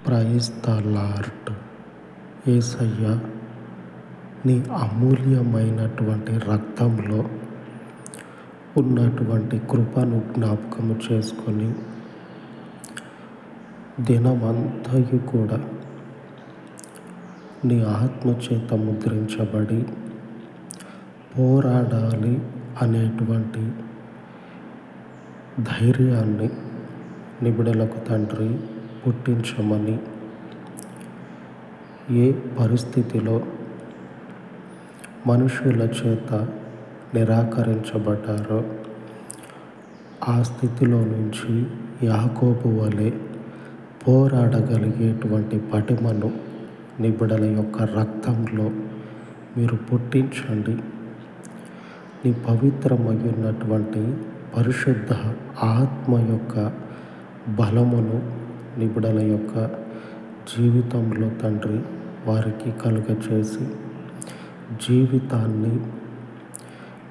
Praise the lord. యేసయ్య నీ అమూల్యమైనటువంటి రక్తంలో ఉన్నటువంటి కృపను జ్ఞాపకము చేసుకొని దినమంతయు కూడా నీ ఆత్మ చేత ముద్రించబడి పోరాడాలి అనేటువంటి ధైర్యాన్ని నిబిడలకు తండ్రి పుట్టించమని, ఏ పరిస్థితిలో మనుషుల చేత నిరాకరించబడ్డారో ఆ స్థితిలో నుంచి యాకోబు వలె పోరాడగలిగేటువంటి పటిమను నిబిడల యొక్క రక్తంలో మీరు పుట్టించండి. నీ పవిత్రమైనటువంటి పరిశుద్ధ ఆత్మ యొక్క బలమును నిబిడల యొక్క జీవితంలో తండ్రి వారికి కలుగచేసి జీవితాన్ని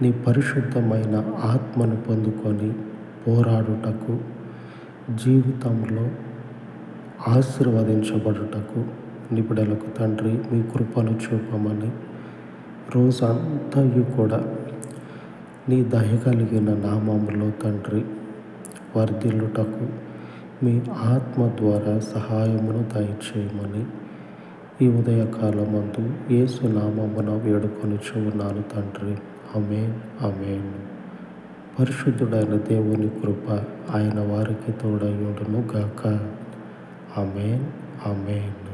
నీ పరిశుద్ధమైన ఆత్మను పొందుకొని పోరాడుటకు, జీవితంలో ఆశీర్వదించబడుటకు నిబిడలకు తండ్రి మీ కృపను చూపమని, రోజంతయు కూడా నీ దయగలిగిన నామములో తండ్రి వర్ధిల్లుటకు మీ ఆత్మ ద్వారా సహాయమును దయచేయమని ఈ ఉదయకాలమందు యేసు నామమున వేడుకొనుచున్నాను తండ్రి. ఆమేన్, ఆమేన్. పరిశుద్ధుడైన దేవుని కృప ఆయన వారికి తోడయుండును గాక. ఆమేన్, ఆమేన్.